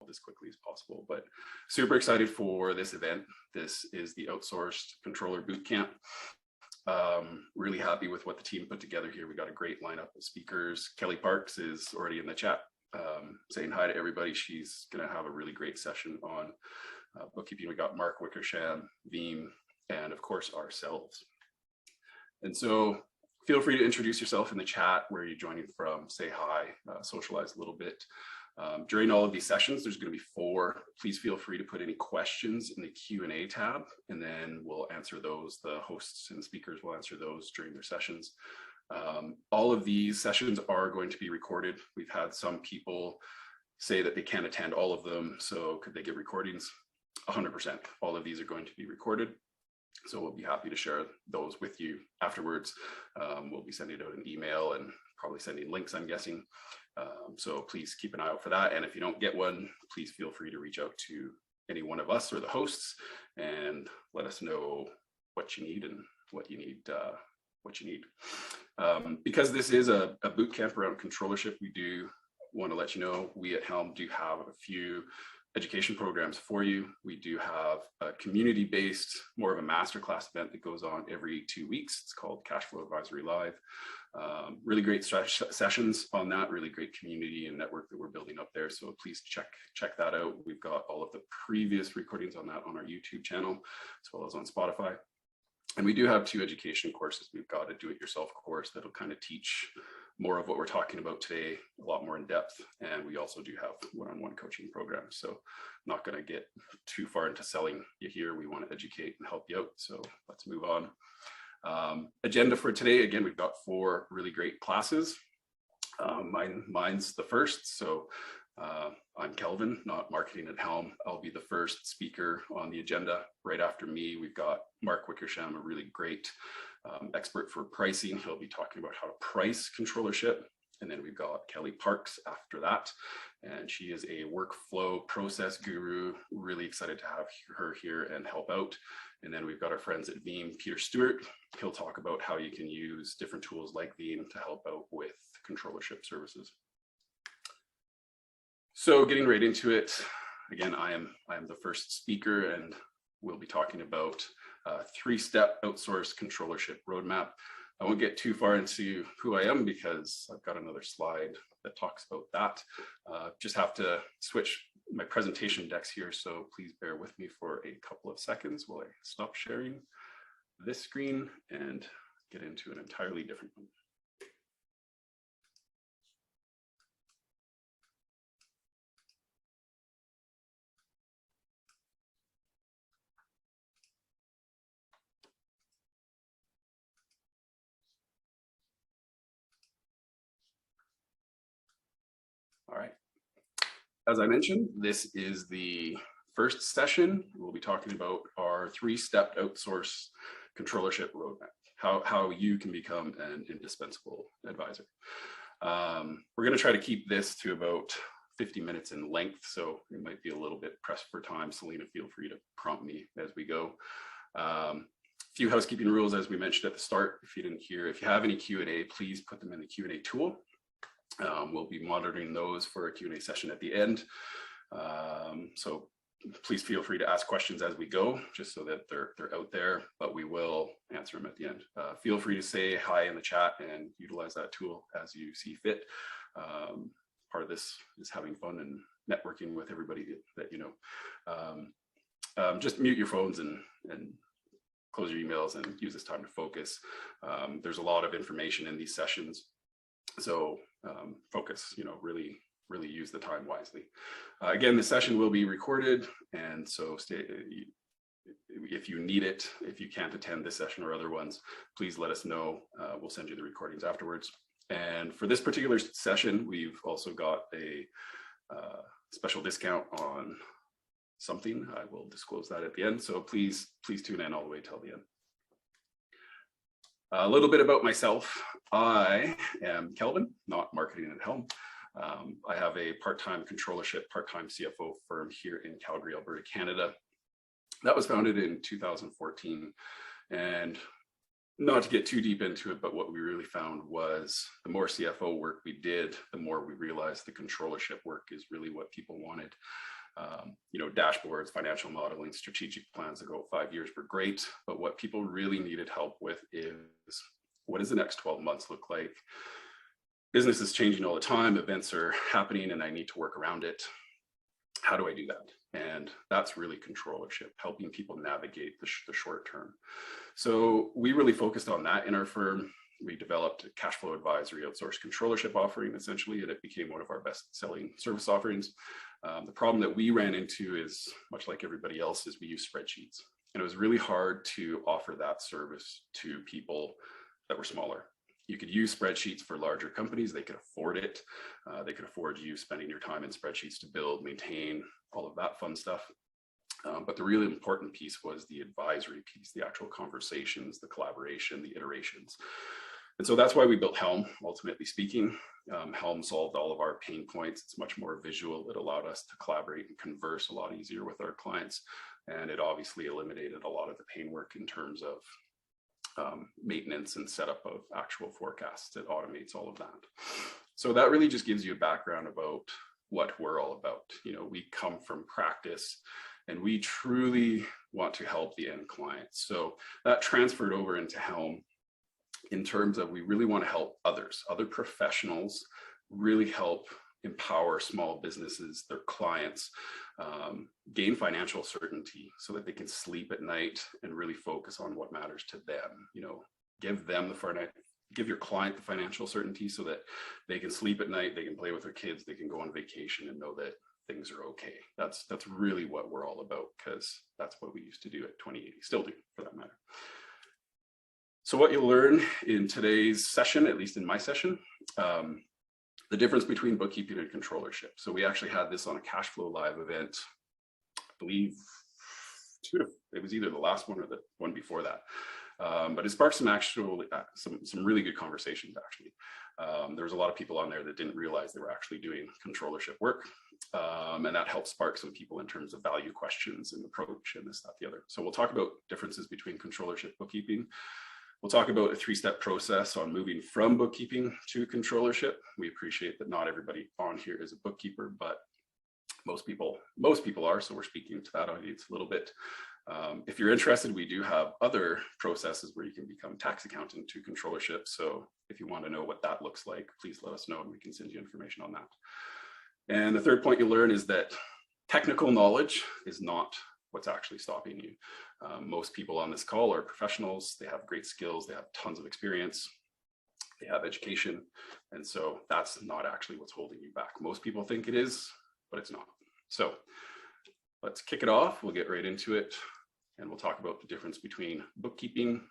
as quickly as possible. But super excited for this event. This is the Outsourced Controller Bootcamp. Really happy with what the team put together here. We got a great lineup of speakers. Kelly Parks is already in the chat saying hi to everybody. She's going to have a really great session on bookkeeping. We got Mark Wickersham, Veeam, and of course ourselves. And so feel free to introduce yourself in the chat, where you're joining from, say hi, socialize a little bit. During all of these sessions, there's going to be 4. Please feel free to put any questions in the Q&A tab, and then we'll answer those. The hosts and speakers will answer those during their sessions. All of these sessions are going to be recorded. We've had some people say that they can't attend all of them, so could they get recordings? 100%. All of these are going to be recorded. So we'll be happy to share those with you afterwards. We'll be sending out an email and probably sending links, I'm guessing. So please keep an eye out for that. And if you don't get one, please feel free to reach out to any one of us or the hosts and let us know what you need and what you need. Because this is a boot camp around controllership, we do want to let you know we at Helm do have a few education programs for you. We do have a community-based, more of a masterclass event that goes on every 2 weeks. It's called Cash Flow Advisory Live. Really great sessions on that, really great community and network that we're building up there. So please check that out. We've got all of the previous recordings on that on our YouTube channel, as well as on Spotify. And we do have 2 education courses. We've got a do-it-yourself course that'll kind of teach more of what we're talking about today, a lot more in depth. And we also do have one-on-one coaching programs. So I'm not going to get too far into selling you here. We want to educate and help you out. So let's move on. Agenda for today, again, we've got 4 really great classes. Mine's the first. So I'm Kelvin, not marketing at Helm. I'll be the first speaker on the agenda. Right after me, we've got Mark Wickersham, a really great expert for pricing. He'll be talking about how to price controllership. And then we've got Kelly Parks after that. And she is a workflow process guru. Really excited to have her here and help out. And then we've got our friends at Veeam, Peter Stewart. He'll talk about how you can use different tools like Veeam to help out with controllership services. So getting right into it, again, I am the first speaker, and we'll be talking about a 3-step outsourced controllership roadmap. I won't get too far into who I am because I've got another slide that talks about that. Just have to switch my presentation decks here, so please bear with me for a couple of seconds while I stop sharing this screen and get into an entirely different one. All right. As I mentioned, this is the first session. We'll be talking about our 3-step outsource controllership roadmap, how you can become an indispensable advisor. We're going to try to keep this to about 50 minutes in length, so it might be a little bit pressed for time. Selena, feel free to prompt me as we go. Few housekeeping rules, as we mentioned at the start. If you didn't hear, if you have any Q&A, please put them in the Q&A tool. We'll be monitoring those for a Q&A session at the end. So please feel free to ask questions as we go, just so that they're out there, but we will answer them at the end. Feel free to say hi in the chat and utilize that tool as you see fit. Part of this is having fun and networking with everybody that you know. Just mute your phones and close your emails and use this time to focus. There's a lot of information in these sessions. So focus, really use the time wisely. Again, the session will be recorded, and so if you need it, if you can't attend this session or other ones, please let us know. We'll send you the recordings afterwards. And for this particular session, we've also got a special discount on something. I will disclose that at the end. So please tune in all the way till the end. A little bit about myself. I am Kelvin, not marketing at Helm. I have a part-time controllership, part-time CFO firm here in Calgary, Alberta, Canada. That was founded in 2014. And not to get too deep into it, but what we really found was the more CFO work we did, the more we realized the controllership work is really what people wanted. Dashboards, financial modeling, strategic plans that go 5 years were great, but what people really needed help with is, what does the next 12 months look like? Business is changing all the time, events are happening, and I need to work around it. How do I do that? And that's really controllership, helping people navigate the short term. So we really focused on that in our firm. We developed a cash flow advisory outsourced controllership offering, essentially, and it became one of our best selling service offerings. The problem that we ran into is, much like everybody else, is we use spreadsheets. And it was really hard to offer that service to people that were smaller. You could use spreadsheets for larger companies. They could afford it. They could afford you spending your time in spreadsheets to build, maintain, all of that fun stuff. But the really important piece was the advisory piece, the actual conversations, the collaboration, the iterations. And so that's why we built Helm, ultimately speaking. Helm solved all of our pain points. It's much more visual. It allowed us to collaborate and converse a lot easier with our clients. And it obviously eliminated a lot of the pain work in terms of maintenance and setup of actual forecasts. It automates all of that. So that really just gives you a background about what we're all about. We come from practice and we truly want to help the end client. So that transferred over into Helm in terms of, we really want to help others, other professionals, really help empower small businesses, their clients, gain financial certainty so that they can sleep at night and really focus on what matters to them. Give your client the financial certainty so that they can sleep at night, they can play with their kids, they can go on vacation and know that things are okay. That's really what we're all about, because that's what we used to do at 2080, still do for that matter. So what you'll learn in today's session, at least in my session, the difference between bookkeeping and controllership. So we actually had this on a cash flow live event, I believe it was either the last one or the one before that. But it sparked some really good conversations, actually. There was a lot of people on there that didn't realize they were actually doing controllership work. And that helped spark some people in terms of value questions and approach and this, that, the other. So we'll talk about differences between controllership, bookkeeping. We'll talk about a 3-step process on moving from bookkeeping to controllership. We appreciate that not everybody on here is a bookkeeper, but most people are, so we're speaking to that audience a little bit. If you're interested, we do have other processes where you can become tax accountant to controllership. So if you want to know what that looks like, please let us know and we can send you information on that. And the third point you'll learn is that technical knowledge is not what's actually stopping you. Most people on this call are professionals. They have great skills. They have tons of experience. They have education. And so that's not actually what's holding you back. Most people think it is, but it's not. So let's kick it off. We'll get right into it. And we'll talk about the difference between bookkeeping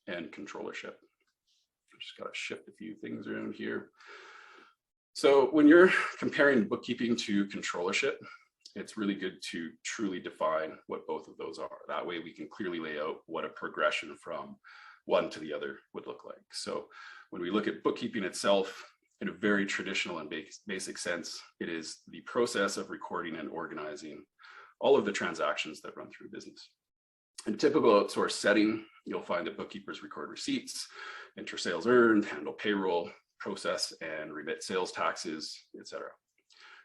and controllership. I've just got to shift a few things around here. So when you're comparing bookkeeping to controllership, it's really good to truly define what both of those are. That way we can clearly lay out what a progression from one to the other would look like. So when we look at bookkeeping itself, in a very traditional and basic sense, it is the process of recording and organizing all of the transactions that run through business. In a typical outsourced setting, you'll find that bookkeepers record receipts, enter sales earned, handle payroll, process and remit sales taxes, etc.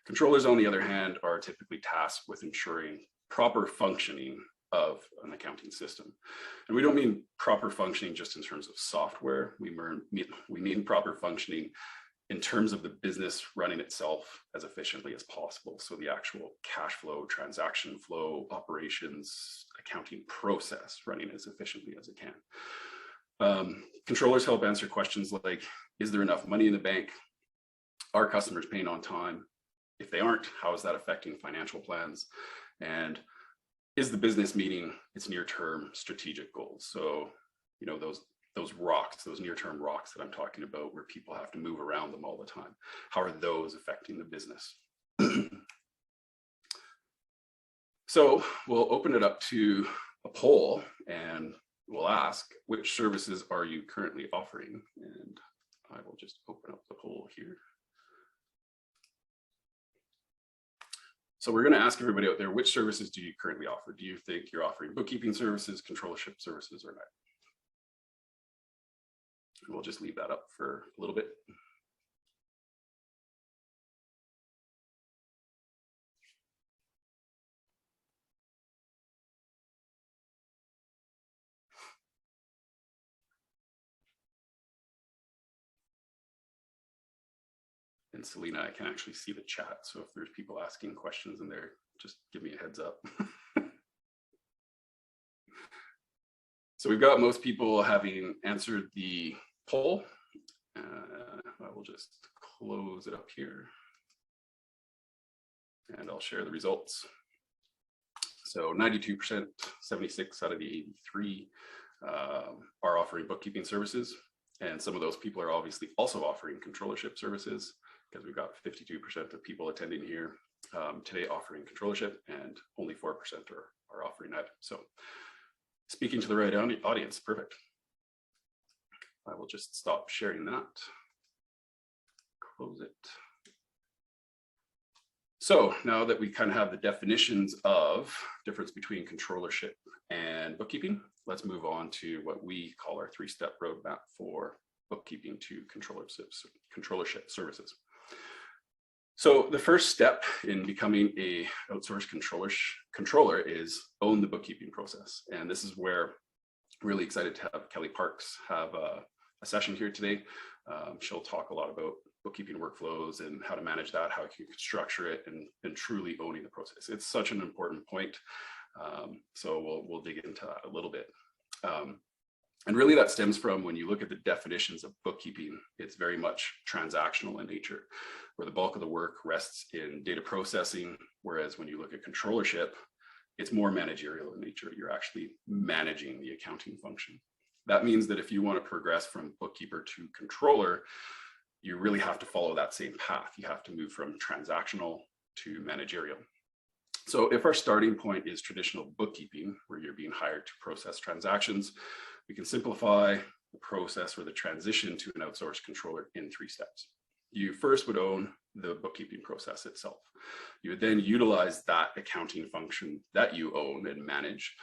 Controllers, on the other hand, are typically tasked with ensuring proper functioning of an accounting system. And we don't mean proper functioning just in terms of software. We mean proper functioning in terms of the business running itself as efficiently as possible. So the actual cash flow, transaction flow, operations, accounting process running as efficiently as it can. Controllers help answer questions like, is there enough money in the bank? Are customers paying on time? If they aren't, how is that affecting financial plans? And is the business meeting its near-term strategic goals? So, those rocks, those near-term rocks that I'm talking about, where people have to move around them all the time, how are those affecting the business? So we'll open it up to a poll and we'll ask, which services are you currently offering? And I will just open up the poll here. So we're going to ask everybody out there, which services do you currently offer? Do you think you're offering bookkeeping services, controllership services, or not? And we'll just leave that up for a little bit. And Selena, I can actually see the chat. So if there's people asking questions in there, just give me a heads up. So we've got most people having answered the poll. I will just close it up here and I'll share the results. So 92%, 76 out of the 83 are offering bookkeeping services. And some of those people are obviously also offering controllership services, because we've got 52% of people attending here today offering controllership, and only 4% are offering that. So speaking to the right audience, perfect. I will just stop sharing that, close it. So now that we kind of have the definitions of difference between controllership and bookkeeping, let's move on to what we call our 3-step roadmap for bookkeeping to controllership services. So the first step in becoming a outsourced controller is own the bookkeeping process. And this is where I'm really excited to have Kelly Parks have a session here today. She'll talk a lot about bookkeeping workflows and how to manage that, how you can structure it, and truly owning the process. It's such an important point. So we'll dig into that a little bit. And really that stems from, when you look at the definitions of bookkeeping, it's very much transactional in nature, where the bulk of the work rests in data processing. Whereas when you look at controllership, it's more managerial in nature. You're actually managing the accounting function. That means that if you want to progress from bookkeeper to controller, you really have to follow that same path. You have to move from transactional to managerial. So if our starting point is traditional bookkeeping, where you're being hired to process transactions, we can simplify the process or the transition to an outsourced controller in 3 steps. You first would own the bookkeeping process itself. You would then utilize that accounting function that you own and manage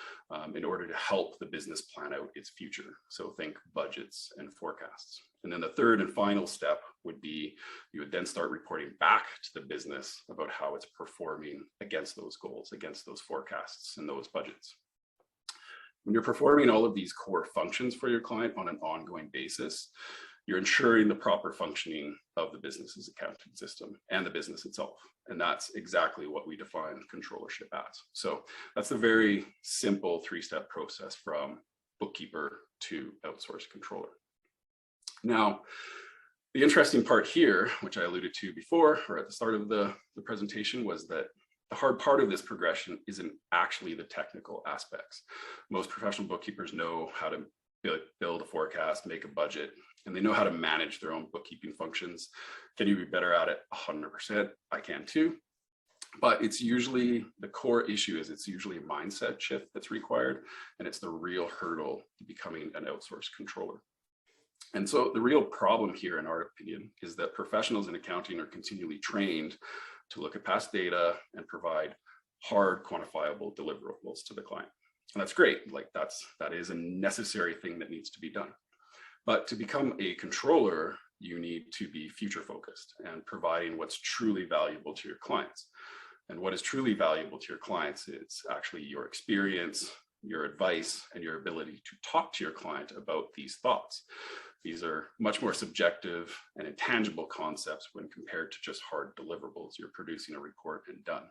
in order to help the business plan out its future. So think budgets and forecasts. And then the third and final step would be, you would then start reporting back to the business about how it's performing against those goals, against those forecasts and those budgets. When you're performing all of these core functions for your client on an ongoing basis, you're ensuring the proper functioning of the business's accounting system and the business itself. And that's exactly what we define controllership as. So that's a very simple 3-step process from bookkeeper to outsourced controller. Now, the interesting part here, which I alluded to before or at the start of the presentation, was that the hard part of this progression isn't actually the technical aspects. Most professional bookkeepers know how to build a forecast, make a budget, and they know how to manage their own bookkeeping functions. Can you be better at it? 100%. I can too. But it's usually, the core issue is it's usually a mindset shift that's required, and it's the real hurdle to becoming an outsourced controller. And so the real problem here, in our opinion, is that professionals in accounting are continually trained to look at past data and provide hard, quantifiable deliverables to the client. And that's great. Like that is a necessary thing that needs to be done. But to become a controller, you need to be future focused and providing what's truly valuable to your clients. And what is truly valuable to your clients is actually your experience, your advice, and your ability to talk to your client about these thoughts. These are much more subjective and intangible concepts when compared to just hard deliverables. You're producing a report and done.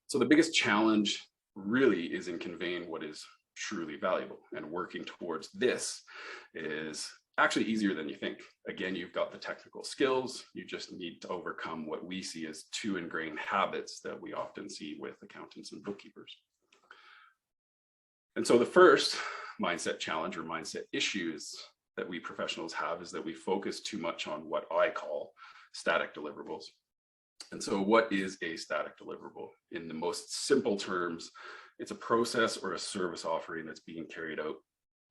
So the biggest challenge really is in conveying what is truly valuable, and working towards this is actually easier than you think. Again, you've got the technical skills. You just need to overcome what we see as 2 ingrained habits that we often see with accountants and bookkeepers. And so the first mindset challenge or mindset issues that we professionals have is that we focus too much on what I call static deliverables. And so what is a static deliverable? In the most simple terms, it's a process or a service offering that's being carried out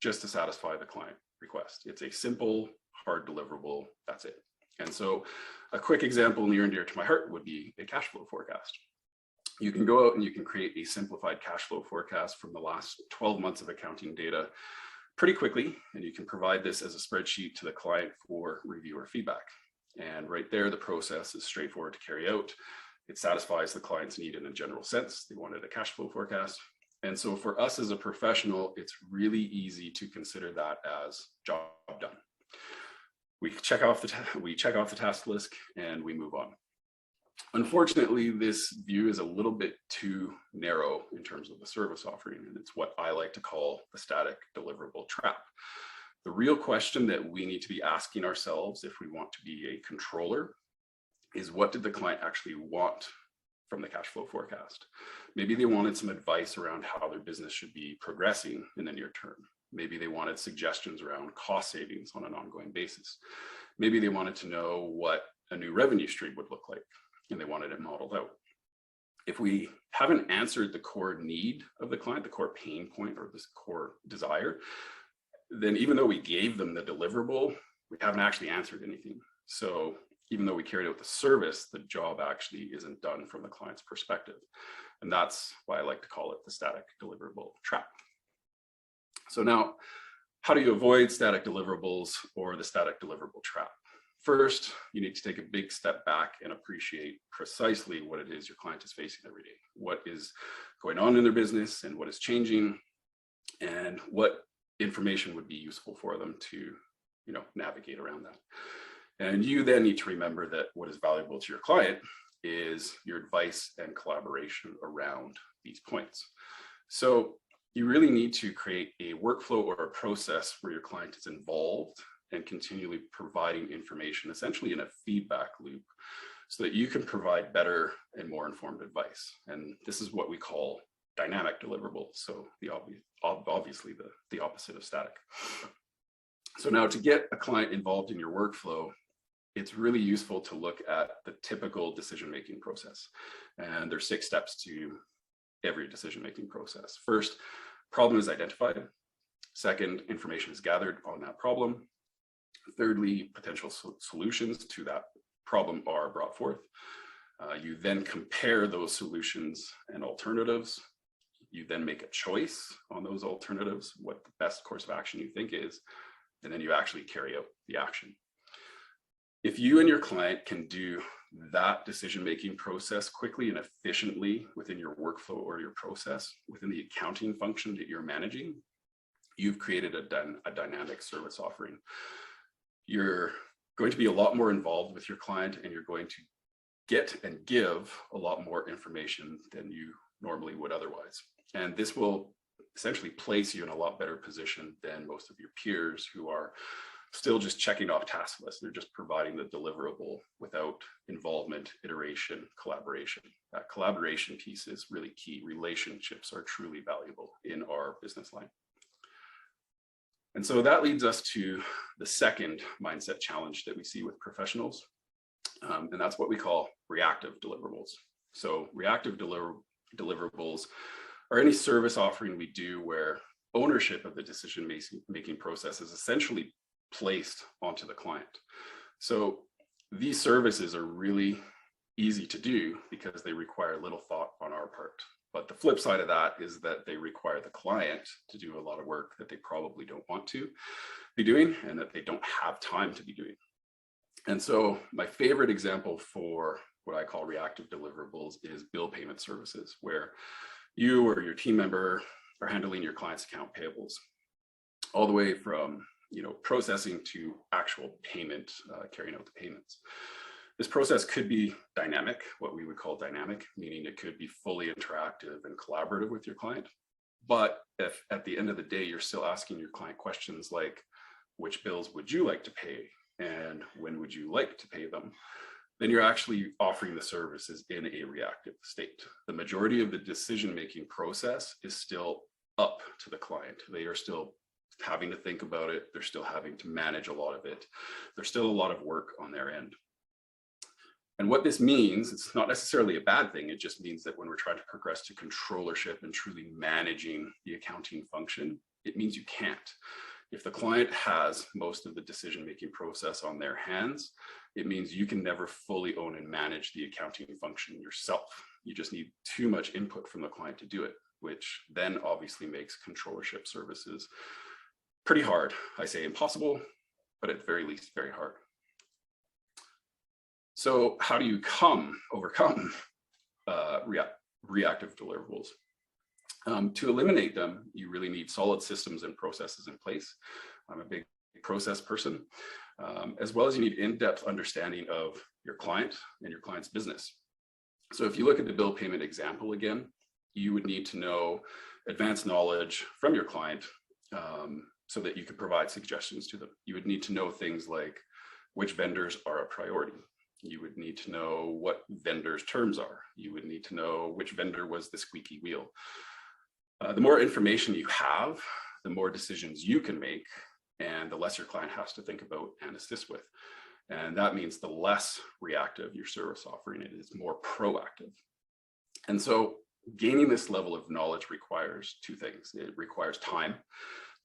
just to satisfy the client request. It's a simple, hard deliverable, that's it. And so a quick example near and dear to my heart would be a cash flow forecast. You can go out and you can create a simplified cash flow forecast from the last 12 months of accounting data pretty quickly, and you can provide this as a spreadsheet to the client for review or feedback. And right there, the process is straightforward to carry out. It satisfies the client's need in a general sense. They wanted a cash flow forecast. And so for us as a professional, it's really easy to consider that as job done. We check off the task list and we move on. Unfortunately, this view is a little bit too narrow in terms of the service offering, and it's what I like to call the static deliverable trap. The real question that we need to be asking ourselves if we want to be a controller is, what did the client actually want from the cash flow forecast? Maybe they wanted some advice around how their business should be progressing in the near term. Maybe they wanted suggestions around cost savings on an ongoing basis. Maybe they wanted to know what a new revenue stream would look like, and they wanted it modeled out. If we haven't answered the core need of the client, the core pain point or this core desire, then even though we gave them the deliverable, we haven't actually answered anything. So even though we carried out the service, the job actually isn't done from the client's perspective. And that's why I like to call it the static deliverable trap. So now, how do you avoid static deliverables or the static deliverable trap? First, you need to take a big step back and appreciate precisely what it is your client is facing every day. What is going on in their business and what is changing, and what information would be useful for them to, navigate around that. And you then need to remember that what is valuable to your client is your advice and collaboration around these points. So you really need to create a workflow or a process where your client is involved and continually providing information, essentially in a feedback loop, so that you can provide better and more informed advice. And this is what we call dynamic deliverables. So obviously the opposite of static. So now, to get a client involved in your workflow, it's really useful to look at the typical decision-making process. And there's 6 steps to every decision-making process. First, problem is identified. Second, information is gathered on that problem. Thirdly, potential solutions to that problem are brought forth. You then compare those solutions and alternatives. You then make a choice on those alternatives, what the best course of action you think is, and then you actually carry out the action. If you and your client can do that decision-making process quickly and efficiently within your workflow or your process, within the accounting function that you're managing, you've created a dynamic service offering. You're going to be a lot more involved with your client, and you're going to get and give a lot more information than you normally would otherwise. And this will essentially place you in a lot better position than most of your peers who are still just checking off task lists. They're just providing the deliverable without involvement, iteration, collaboration. That collaboration piece is really key. Relationships are truly valuable in our business line. And so that leads us to the second mindset challenge that we see with professionals. And that's what we call reactive deliverables. So reactive deliverables are any service offering we do where ownership of the decision-making process is essentially placed onto the client. So these services are really easy to do because they require little thought on our part. But the flip side of that is that they require the client to do a lot of work that they probably don't want to be doing and that they don't have time to be doing. And so my favorite example for what I call reactive deliverables is bill payment services, where you or your team member are handling your client's account payables, all the way from processing to actual payment, carrying out the payments. This process could be dynamic, what we would call dynamic, meaning it could be fully interactive and collaborative with your client. But if at the end of the day, you're still asking your client questions like, which bills would you like to pay? And when would you like to pay them? Then you're actually offering the services in a reactive state. The majority of the decision-making process is still up to the client. They are still having to think about it. They're still having to manage a lot of it. There's still a lot of work on their end. And what this means, it's not necessarily a bad thing. It just means that when we're trying to progress to controllership and truly managing the accounting function, it means you can't. If the client has most of the decision-making process on their hands, it means you can never fully own and manage the accounting function yourself. You just need too much input from the client to do it, which then obviously makes controllership services pretty hard. I say impossible, but at the very least, very hard. So how do you overcome reactive deliverables? To eliminate them, you really need solid systems and processes in place. I'm a big process person, as well as you need in-depth understanding of your client and your client's business. So if you look at the bill payment example again, you would need to know advanced knowledge from your client so that you could provide suggestions to them. You would need to know things like which vendors are a priority. You would need to know what vendors' terms are. You would need to know which vendor was the squeaky wheel. The more information you have, the more decisions you can make, and the less your client has to think about and assist with. And that means the less reactive your service offering is, more proactive. And so gaining this level of knowledge requires two things. It requires time,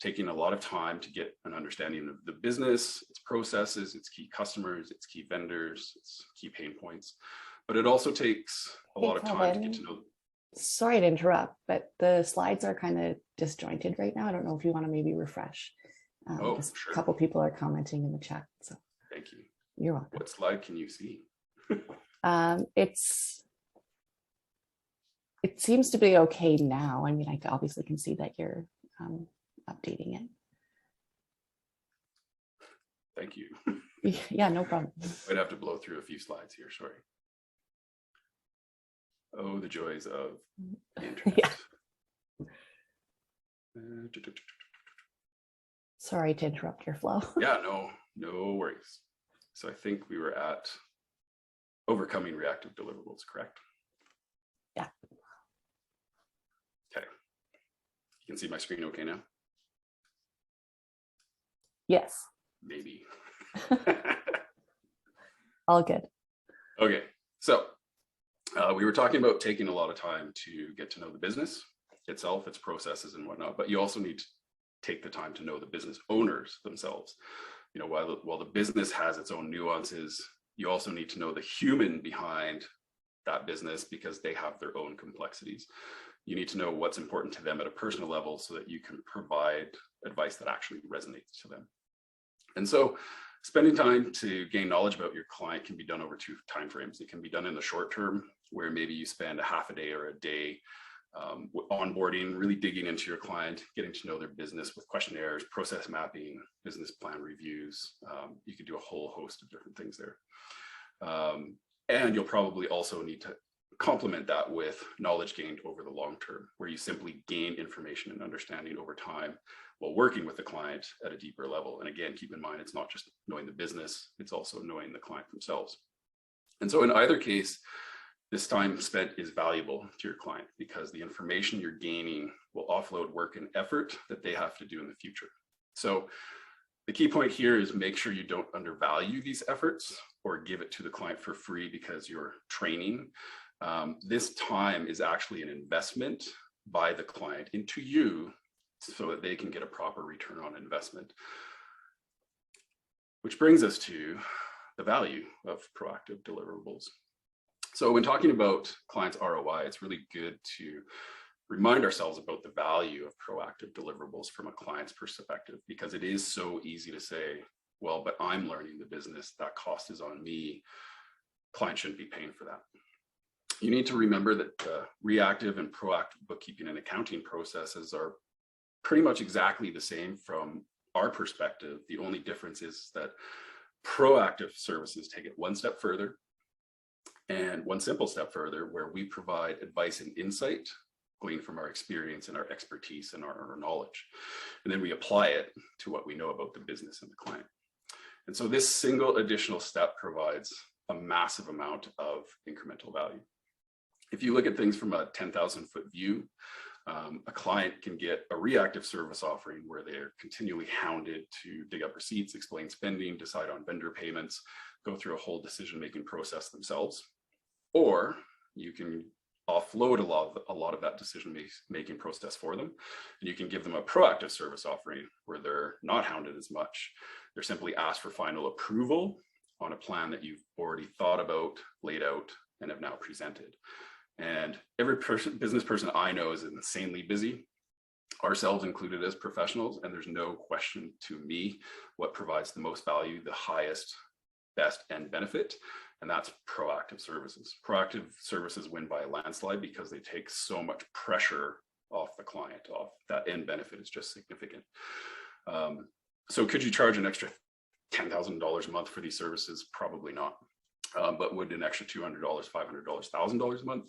taking a lot of time to get an understanding of the business, its processes, its key customers, its key vendors, its key pain points. But it also takes a lot of time to get to know. Sorry to interrupt, but the slides are kind of disjointed right now. I don't know if you want to maybe refresh. Sure. A couple people are commenting in the chat. So thank you. You're welcome. What slide can you see? It seems to be okay now. I mean, I obviously can see that you're updating it. Thank you. Yeah, no problem. I'd have to blow through a few slides here, sorry. Oh, the joys of the internet. Yeah. Sorry to interrupt your flow. Yeah, no worries. So I think we were at overcoming reactive deliverables, correct? Yeah. Okay. You can see my screen okay now? Yes. Maybe. All good. Okay, so we were talking about taking a lot of time to get to know the business itself, its processes and whatnot, but you also need to take the time to know the business owners themselves. You know, while the business has its own nuances, you also need to know the human behind that business because they have their own complexities. You need to know what's important to them at a personal level so that you can provide advice that actually resonates to them. And so spending time to gain knowledge about your client can be done over two timeframes. It can be done in the short term, where maybe you spend a half a day or a day onboarding, really digging into your client, getting to know their business with questionnaires, process mapping, business plan reviews. You could do a whole host of different things there. And you'll probably also need to complement that with knowledge gained over the long term, where you simply gain information and understanding over time while working with the client at a deeper level. And again, keep in mind, it's not just knowing the business, it's also knowing the client themselves. And so in either case, this time spent is valuable to your client because the information you're gaining will offload work and effort that they have to do in the future. So the key point here is make sure you don't undervalue these efforts or give it to the client for free because you're training. This time is actually an investment by the client into you so that they can get a proper return on investment. Which brings us to the value of proactive deliverables. So when talking about clients' ROI, it's really good to remind ourselves about the value of proactive deliverables from a client's perspective, because it is so easy to say, well, but I'm learning the business, that cost is on me. Client shouldn't be paying for that. You need to remember that reactive and proactive bookkeeping and accounting processes are pretty much exactly the same from our perspective. The only difference is that proactive services take it one step further and one simple step further, where we provide advice and insight gleaned from our experience and our expertise and our knowledge. And then we apply it to what we know about the business and the client. And so this single additional step provides a massive amount of incremental value. If you look at things from a 10,000-foot view, a client can get a reactive service offering where they're continually hounded to dig up receipts, explain spending, decide on vendor payments, go through a whole decision-making process themselves. Or you can offload a lot of that decision-making process for them. And you can give them a proactive service offering where they're not hounded as much. They're simply asked for final approval on a plan that you've already thought about, laid out, and have now presented. And every business person I know is insanely busy, ourselves included as professionals, and there's no question to me what provides the most value, the highest, best end benefit, and that's proactive services. Proactive services win by a landslide because they take so much pressure off the client, off that end benefit is just significant. So could you charge an extra $10,000 a month for these services? Probably not. But would an extra $200, $500, $1,000 a month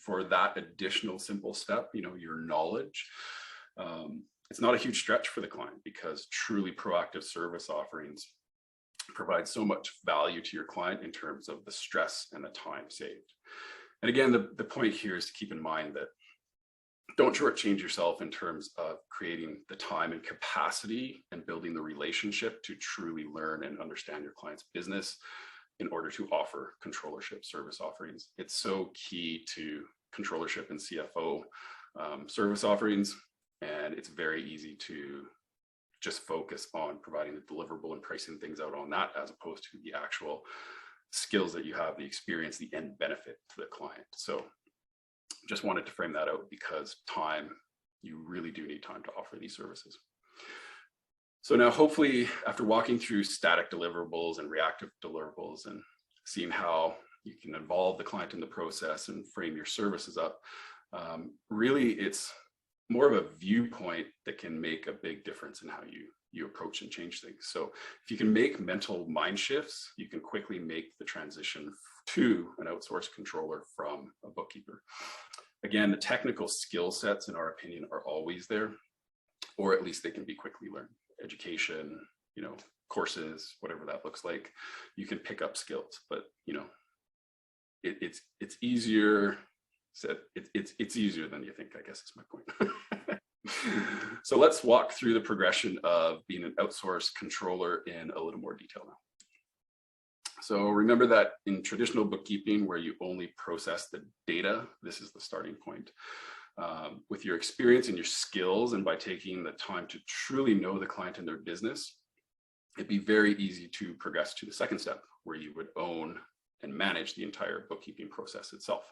for that additional simple step, your knowledge? It's not a huge stretch for the client, because truly proactive service offerings provide so much value to your client in terms of the stress and the time saved. And again, the point here is to keep in mind that don't shortchange yourself in terms of creating the time and capacity and building the relationship to truly learn and understand your client's business in order to offer controllership service offerings. It's so key to controllership and CFO service offerings, and it's very easy to just focus on providing the deliverable and pricing things out on that, as opposed to the actual skills that you have, the experience, the end benefit to the client. So just wanted to frame that out, because you really do need time to offer these services. So now, hopefully, after walking through static deliverables and reactive deliverables and seeing how you can involve the client in the process and frame your services up, really it's more of a viewpoint that can make a big difference in how you approach and change things. So if you can make mental mind shifts, you can quickly make the transition to an outsourced controller from a bookkeeper. Again, the technical skill sets, in our opinion, are always there, or at least they can be quickly learned. Education, courses, whatever that looks like, you can pick up skills, but it's easier. It's easier than you think, I guess is my point. So let's walk through the progression of being an outsourced controller in a little more detail now. So remember that in traditional bookkeeping, where you only process the data, this is the starting point. With your experience and your skills, and by taking the time to truly know the client and their business, it'd be very easy to progress to the second step, where you would own and manage the entire bookkeeping process itself.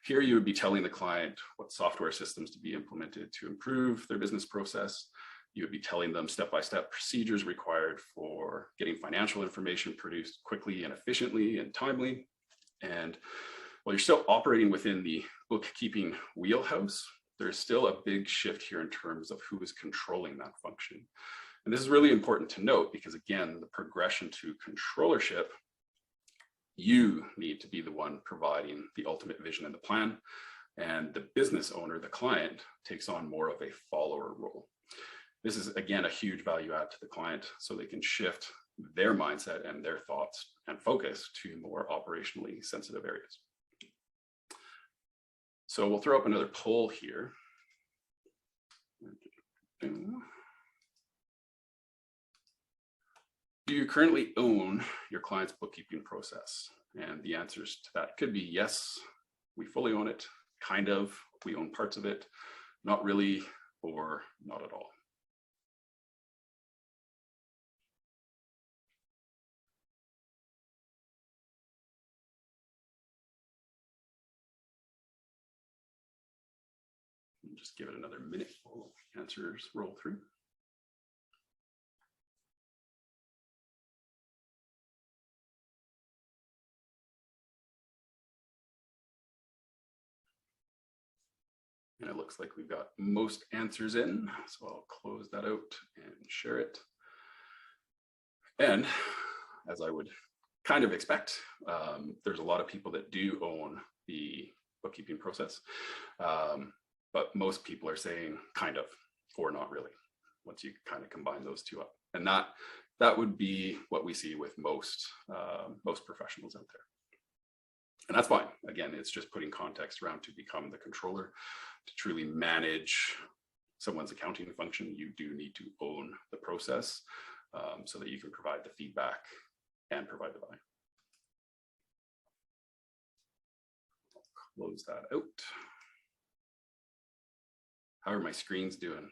Here, you would be telling the client what software systems to be implemented to improve their business process. You would be telling them step-by-step procedures required for getting financial information produced quickly and efficiently and timely. And while you're still operating within the bookkeeping wheelhouse, there's still a big shift here in terms of who is controlling that function. And this is really important to note, because again, the progression to controllership, you need to be the one providing the ultimate vision and the plan, and the business owner, the client, takes on more of a follower role. This is, again, a huge value add to the client, so they can shift their mindset and their thoughts and focus to more operationally sensitive areas. So we'll throw up another poll here. Do you currently own your client's bookkeeping process? And the answers to that could be yes, we fully own it, kind of, we own parts of it, not really, or not at all. Just give it another minute while answers roll through. And it looks like we've got most answers in, so I'll close that out and share it. And as I would kind of expect, there's a lot of people that do own the bookkeeping process, but most people are saying kind of, or not really, once you kind of combine those two up. And that would be what we see with most professionals out there. And that's fine. Again, it's just putting context around to become the controller. To truly manage someone's accounting function, you do need to own the process so that you can provide the feedback and provide the value. I'll close that out. How are my screens doing?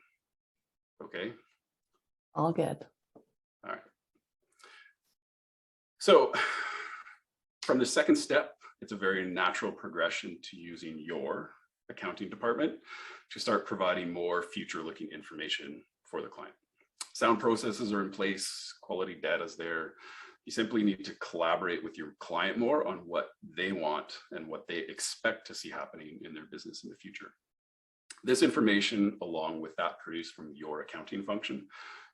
Okay. All good. All right. So from the second step, it's a very natural progression to using your accounting department to start providing more future-looking information for the client. Sound processes are in place, quality data is there. You simply need to collaborate with your client more on what they want and what they expect to see happening in their business in the future. This information, along with that produced from your accounting function,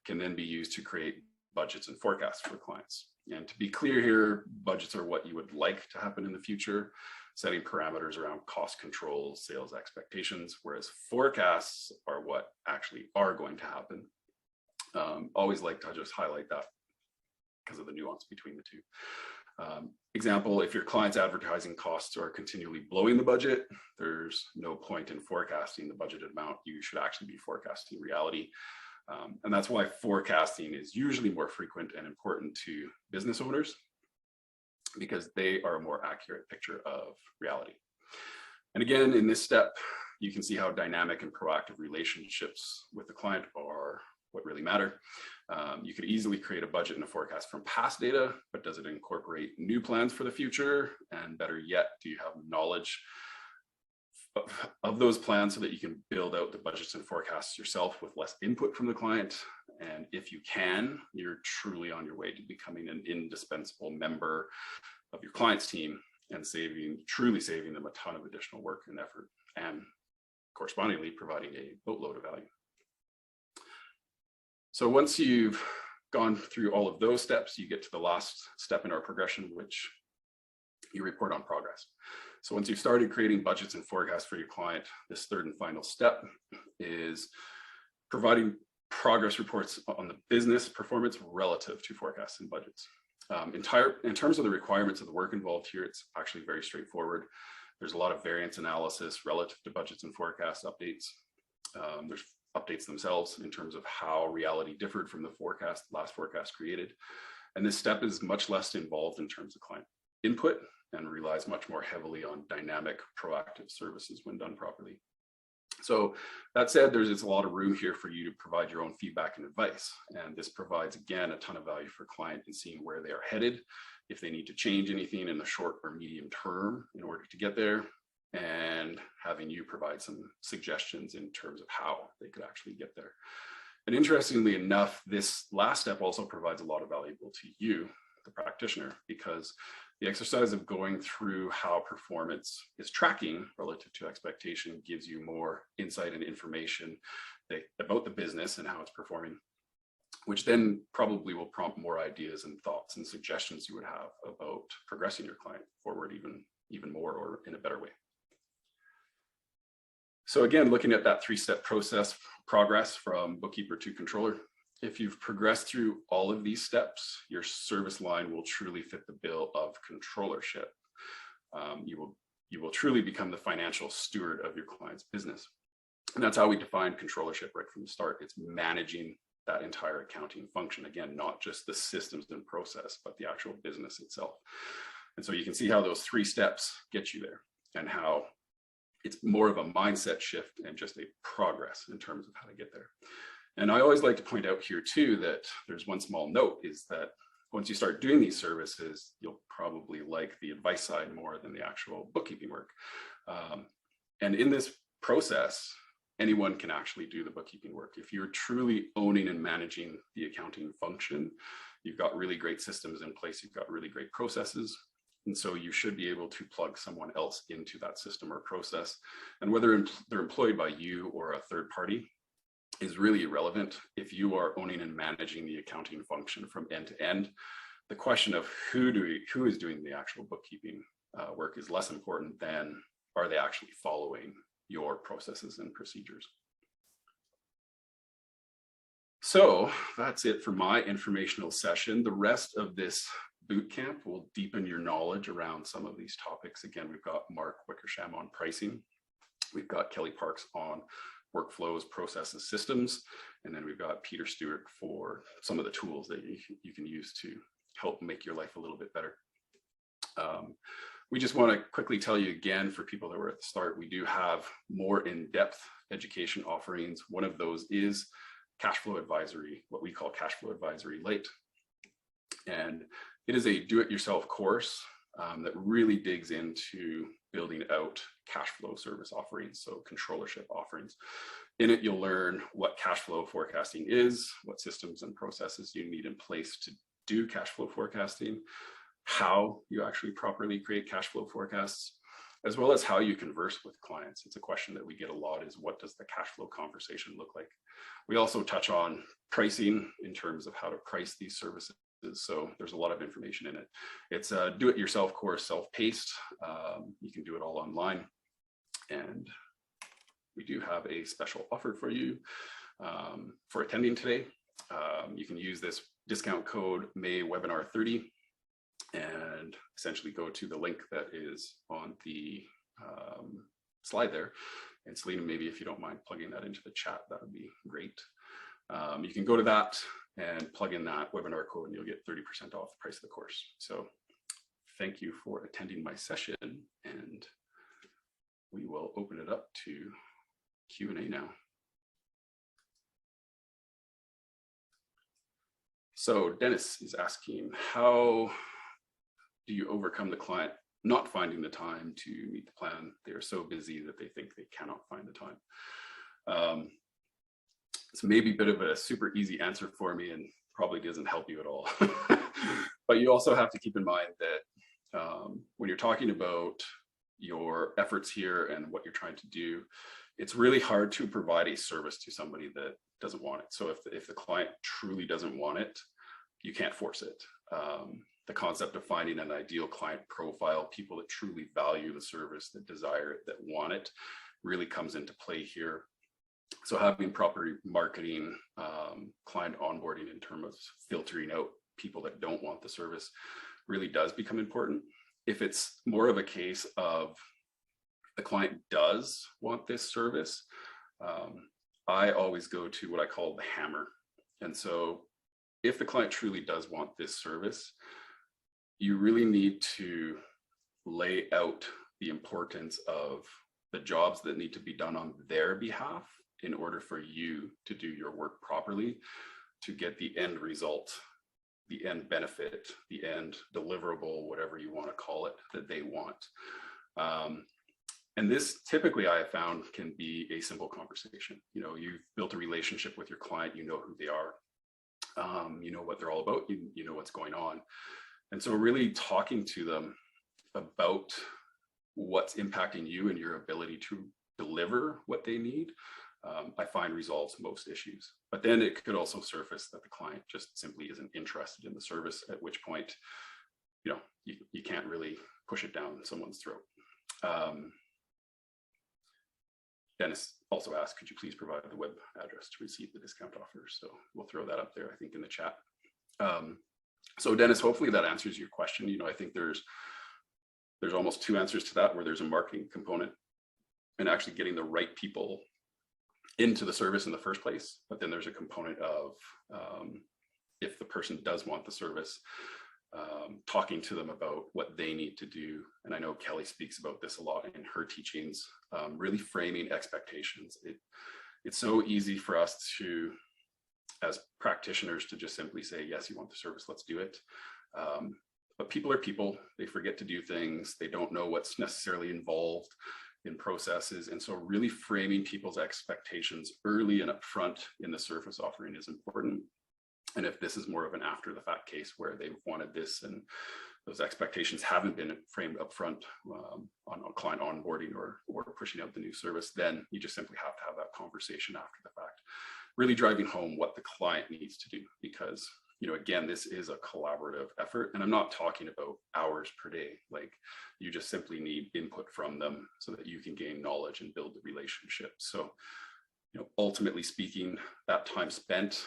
can then be used to create budgets and forecasts for clients. And to be clear here, budgets are what you would like to happen in the future, setting parameters around cost controls, sales expectations, whereas forecasts are what actually are going to happen. Always like to just highlight that because of the nuance between the two. Example, if your client's advertising costs are continually blowing the budget, there's no point in forecasting the budgeted amount. You should actually be forecasting reality. And that's why forecasting is usually more frequent and important to business owners, because they are a more accurate picture of reality. And again, in this step, you can see how dynamic and proactive relationships with the client are what really matter. You could easily create a budget and a forecast from past data, but does it incorporate new plans for the future? And better yet, do you have knowledge of those plans so that you can build out the budgets and forecasts yourself with less input from the client? And if you can, you're truly on your way to becoming an indispensable member of your client's team and truly saving them a ton of additional work and effort, and correspondingly providing a boatload of value. So once you've gone through all of those steps, you get to the last step in our progression, which you report on progress. So once you've started creating budgets and forecasts for your client, this third and final step is providing progress reports on the business performance relative to forecasts and budgets. In terms of the requirements of the work involved here, it's actually very straightforward. There's a lot of variance analysis relative to budgets and forecast updates. There's updates themselves in terms of how reality differed from the last forecast created. And this step is much less involved in terms of client input and relies much more heavily on dynamic, proactive services when done properly. So that said, there's a lot of room here for you to provide your own feedback and advice. And this provides, again, a ton of value for client in seeing where they are headed, if they need to change anything in the short or medium term in order to get there, and having you provide some suggestions in terms of how they could actually get there. And interestingly enough, this last step also provides a lot of value to you, the practitioner, because the exercise of going through how performance is tracking relative to expectation gives you more insight and information about the business and how it's performing, which then probably will prompt more ideas and thoughts and suggestions you would have about progressing your client forward even more or in a better way. So again, looking at that three-step process progress from bookkeeper to controller, if you've progressed through all of these steps, your service line will truly fit the bill of controllership. You will truly become the financial steward of your client's business. And that's how we define controllership right from the start. It's managing that entire accounting function. Again, not just the systems and process, but the actual business itself. And so you can see how those three steps get you there and how it's more of a mindset shift and just a progress in terms of how to get there. And I always like to point out here too, that there's one small note is that once you start doing these services, you'll probably like the advice side more than the actual bookkeeping work. And in this process, anyone can actually do the bookkeeping work. If you're truly owning and managing the accounting function, you've got really great systems in place, you've got really great processes. And so you should be able to plug someone else into that system or process. And whether they're employed by you or a third party is really irrelevant. If you are owning and managing the accounting function from end to end, the question of who is doing the actual bookkeeping work is less important than are they actually following your processes and procedures. So that's it for my informational session. The rest of this bootcamp will deepen your knowledge around some of these topics. Again, we've got Mark Wickersham on pricing. We've got Kelly Parks on workflows, processes, systems. And then we've got Peter Stewart for some of the tools that you can use to help make your life a little bit better. We just want to quickly tell you again, for people that were at the start, we do have more in-depth education offerings. One of those is cash flow advisory, what we call cash flow advisory lite. And it is a do-it-yourself course that really digs into building out cash flow service offerings, so controllership offerings. In it, you'll learn what cash flow forecasting is, what systems and processes you need in place to do cash flow forecasting, how you actually properly create cash flow forecasts, as well as how you converse with clients. It's a question that we get a lot, is what does the cash flow conversation look like? We also touch on pricing in terms of how to price these services. So there's a lot of information in it. It's a do-it-yourself course, self-paced. You can do it all online. And we do have a special offer for you for attending today. You can use this discount code MAYWebinar30 and essentially go to the link that is on the slide there. And Selena, maybe if you don't mind plugging that into the chat, that would be great. You can go to that and plug in that webinar code and you'll get 30% off the price of the course. So thank you for attending my session, and we will open it up to Q&A now. So Dennis is asking, how do you overcome the client not finding the time to meet the plan? They are so busy that they think they cannot find the time. It's maybe a bit of a super easy answer for me and probably doesn't help you at all. But you also have to keep in mind that when you're talking about your efforts here and what you're trying to do, it's really hard to provide a service to somebody that doesn't want it. So if the client truly doesn't want it, you can't force it. The concept of finding an ideal client profile, people that truly value the service, that desire it, that want it, really comes into play here. So having proper marketing, client onboarding in terms of filtering out people that don't want the service really does become important. If it's more of a case of the client does want this service, I always go to what I call the hammer. And so if the client truly does want this service, you really need to lay out the importance of the jobs that need to be done on their behalf in order for you to do your work properly, to get the end result, the end benefit, the end deliverable, whatever you want to call it, that they want. And this typically I have found can be a simple conversation. You know, you've built a relationship with your client, you know who they are, you know what they're all about, you know what's going on. And so really talking to them about what's impacting you and your ability to deliver what they need, I find resolves most issues. But then it could also surface that the client just simply isn't interested in the service, at which point, you know, you can't really push it down someone's throat. Dennis also asked, could you please provide the web address to receive the discount offer? So we'll throw that up there, I think, in the chat. So Dennis, hopefully that answers your question. You know, I think there's almost two answers to that, where there's a marketing component and actually getting the right people into the service in the first place. But then there's a component of if the person does want the service, talking to them about what they need to do. And I know Kelly speaks about this a lot in her teachings, really framing expectations. It's so easy for us to, as practitioners, to just simply say, yes, you want the service, let's do it. But people are people, they forget to do things, they don't know what's necessarily involved in processes. And so really framing people's expectations early and upfront in the service offering is important. And if this is more of an after the fact case where they've wanted this and those expectations haven't been framed upfront on client onboarding or pushing out the new service, then you just simply have to have that conversation after the fact, really driving home what the client needs to do. Because, you know, again, this is a collaborative effort, and I'm not talking about hours per day. Like, you just simply need input from them so that you can gain knowledge and build the relationship. So, you know, ultimately speaking, that time spent,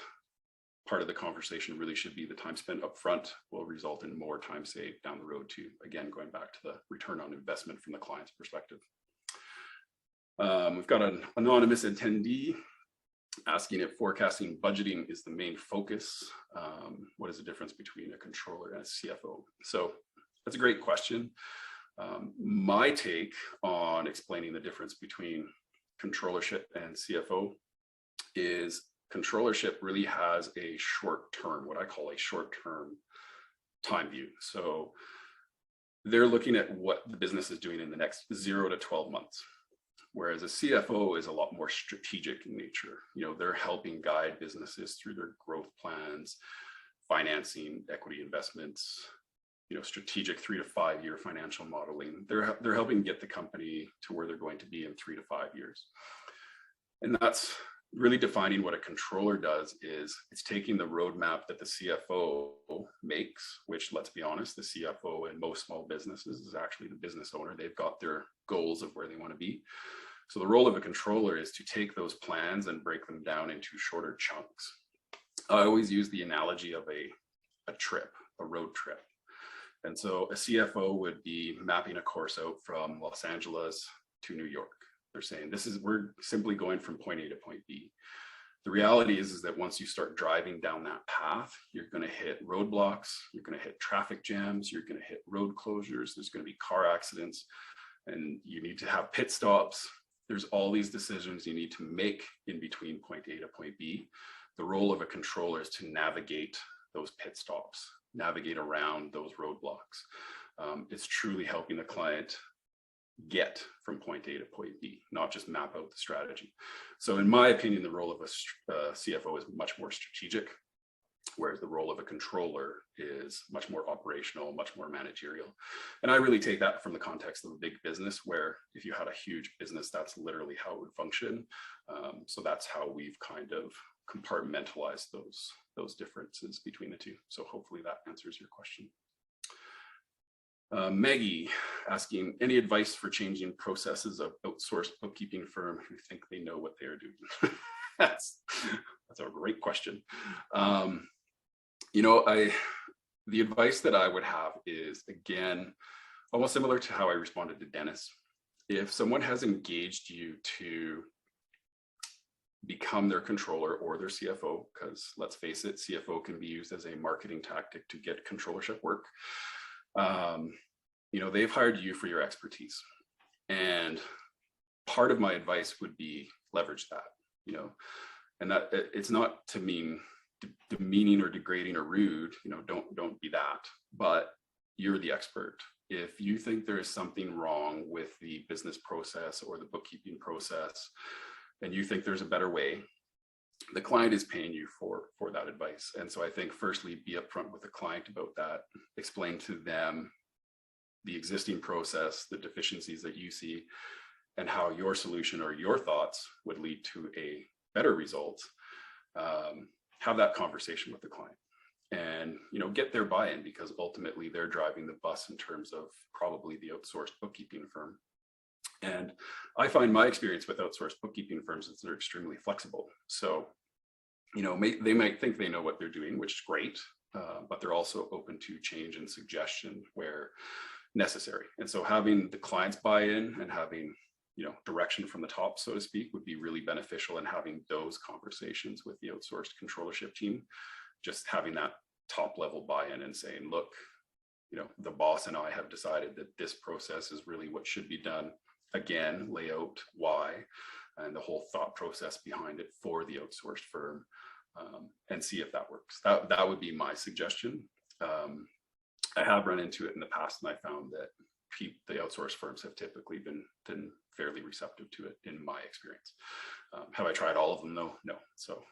part of the conversation really should be the time spent up front will result in more time saved down the road too. Again, going back to the return on investment from the client's perspective. We've got an anonymous attendee asking if forecasting budgeting is the main focus. What is the difference between a controller and a CFO? So that's a great question. My take on explaining the difference between controllership and CFO is controllership really has a short term, what I call a short term time view. So they're looking at what the business is doing in the next 0 to 12 months. Whereas a CFO is a lot more strategic in nature. You know, they're helping guide businesses through their growth plans, financing, equity investments, strategic 3 to 5 year financial modeling. They're helping get the company to where they're going to be in 3 to 5 years. And that's really defining what a controller does. Is it's taking the roadmap that the CFO makes, which, let's be honest, the CFO in most small businesses is actually the business owner. They've got their goals of where they want to be. So the role of a controller is to take those plans and break them down into shorter chunks. I always use the analogy of a trip, a road trip. And so a CFO would be mapping a course out from Los Angeles to New York. They're saying, we're simply going from point A to point B. The reality is that once you start driving down that path, you're going to hit roadblocks, you're going to hit traffic jams, you're going to hit road closures, there's going to be car accidents, and you need to have pit stops. There's all these decisions you need to make in between point A to point B. The role of a controller is to navigate those pit stops, navigate around those roadblocks. It's truly helping the client get from point A to point B, not just map out the strategy. So in my opinion, the role of a CFO is much more strategic, whereas the role of a controller is much more operational, much more managerial. And I really take that from the context of a big business, where if you had a huge business, that's literally how it would function. So that's how we've kind of compartmentalized those differences between the two. So hopefully that answers your question. Maggie asking, any advice for changing processes of outsourced bookkeeping firm who think they know what they are doing? That's a great question. The advice that I would have is, again, almost similar to how I responded to Dennis. If someone has engaged you to become their controller or their CFO, because let's face it, CFO can be used as a marketing tactic to get controllership work. They've hired you for your expertise. And part of my advice would be leverage that, and that it's not to mean demeaning or degrading or rude, don't be that, but you're the expert. If you think there is something wrong with the business process or the bookkeeping process, and you think there's a better way, the client is paying you for that advice. And so I think firstly, be upfront with the client about that, explain to them the existing process, the deficiencies that you see, and how your solution or your thoughts would lead to a better result. Have that conversation with the client and, get their buy-in, because ultimately they're driving the bus in terms of probably the outsourced bookkeeping firm. And I find my experience with outsourced bookkeeping firms is they're extremely flexible. So, they might think they know what they're doing, which is great, but they're also open to change and suggestion where necessary. And so having the client's buy-in and having, direction from the top, so to speak, would be really beneficial, and having those conversations with the outsourced controllership team, just having that top level buy-in and saying, look, the boss and I have decided that this process is really what should be done. Again, lay out why and the whole thought process behind it for the outsourced firm, and see if that works. That would be my suggestion. I have run into it in the past, and I found that the outsourced firms have typically been fairly receptive to it in my experience. Have I tried all of them though? No. So,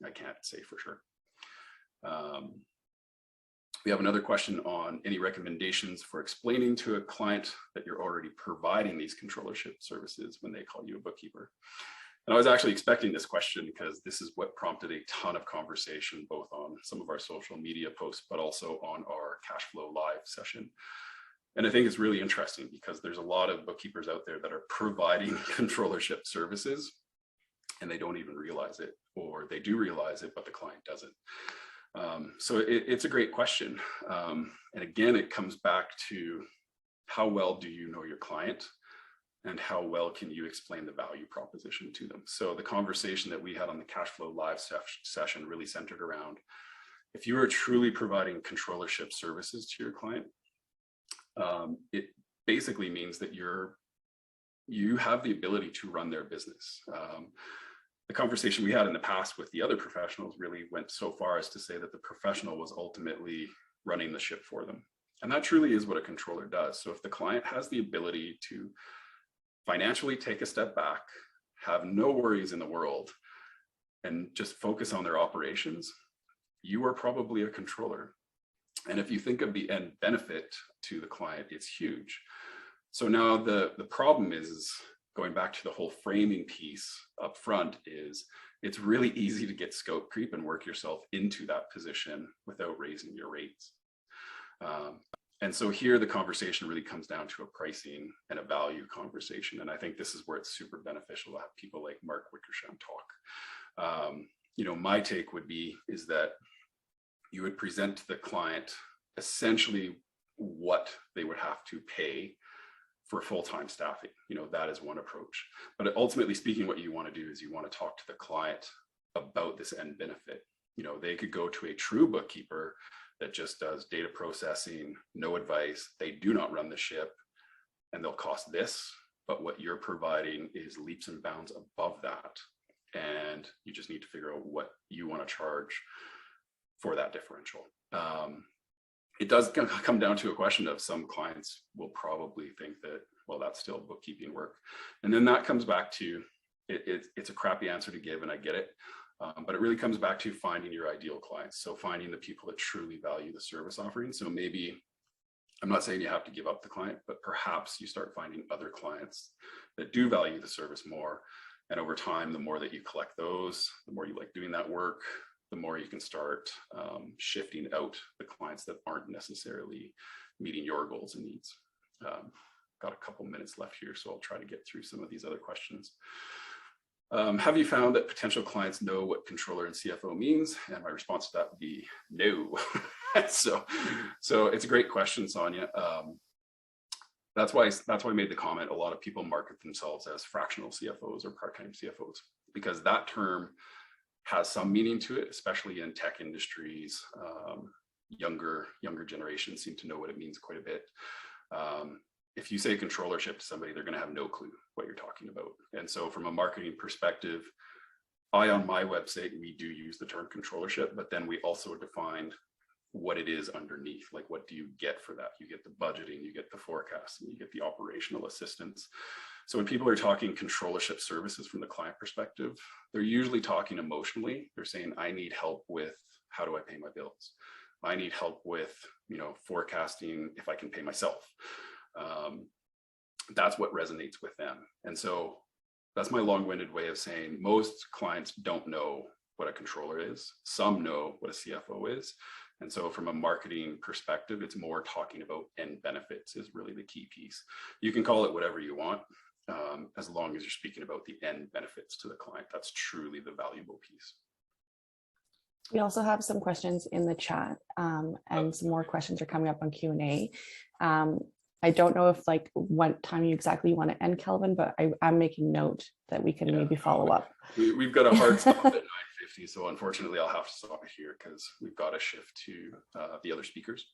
I can't say for sure. We have another question on any recommendations for explaining to a client that you're already providing these controllership services when they call you a bookkeeper. And I was actually expecting this question, because this is what prompted a ton of conversation, both on some of our social media posts, but also on our cash flow live session. And I think it's really interesting, because there's a lot of bookkeepers out there that are providing controllership services and they don't even realize it, or they do realize it, but the client doesn't. So it's a great question. And again, it comes back to how well do you know your client, and how well can you explain the value proposition to them? So the conversation that we had on the cash flow live session really centered around, if you are truly providing controllership services to your client, it basically means that you have the ability to run their business. The conversation we had in the past with the other professionals really went so far as to say that the professional was ultimately running the ship for them. And that truly is what a controller does. So if the client has the ability to financially take a step back, have no worries in the world, and just focus on their operations, you are probably a controller. And if you think of the end benefit to the client, it's huge. So now the problem is going back to the whole framing piece up front is it's really easy to get scope creep and work yourself into that position without raising your rates. And so here the conversation really comes down to a pricing and a value conversation. And I think this is where it's super beneficial to have people like Mark Wickersham talk. You know, my take would be is that you would present to the client essentially what they would have to pay for full-time staffing. You know, that is one approach. But ultimately speaking, what you want to do is you want to talk to the client about this end benefit. You know, they could go to a true bookkeeper that just does data processing, no advice. They do not run the ship, and they'll cost this. But what you're providing is leaps and bounds above that. And you just need to figure out what you want to charge for that differential. It does come down to a question of some clients will probably think that, well, that's still bookkeeping work. And then that comes back to, it's a crappy answer to give, and I get it. But it really comes back to finding your ideal clients. So finding the people that truly value the service offering. So maybe, I'm not saying you have to give up the client, but perhaps you start finding other clients that do value the service more. And over time, the more that you collect those, the more you like doing that work, the more you can start shifting out the clients that aren't necessarily meeting your goals and needs. Got a couple minutes left here, so I'll try to get through some of these other questions. Have you found that potential clients know what controller and CFO means? And my response to that would be no. so it's a great question, Sonia. That's why I made the comment. A lot of people market themselves as fractional CFOs or part-time CFOs, because that term has some meaning to it, especially in tech industries. Younger generations seem to know what it means quite a bit. If you say controllership to somebody, they're going to have no clue what you're talking about. And so from a marketing perspective, on my website, we do use the term controllership, but then we also defined what it is underneath. Like, what do you get for that? You get the budgeting, you get the forecasting, you get the operational assistance. So when people are talking controllership services from the client perspective, they're usually talking emotionally. They're saying, I need help with, how do I pay my bills? I need help with, you know, forecasting if I can pay myself. That's what resonates with them. And so that's my long-winded way of saying most clients don't know what a controller is. Some know what a CFO is. And so from a marketing perspective, it's more talking about end benefits is really the key piece. You can call it whatever you want, as long as you're speaking about the end benefits to the client. That's truly the valuable piece. We also have some questions in the chat, and some more questions are coming up on Q&A. I don't know if like what time you exactly want to end, Kelvin, but I'm making note that we can maybe follow up. We've got a hard stop at 9:50, so unfortunately I'll have to stop it here because we've got to shift to the other speakers.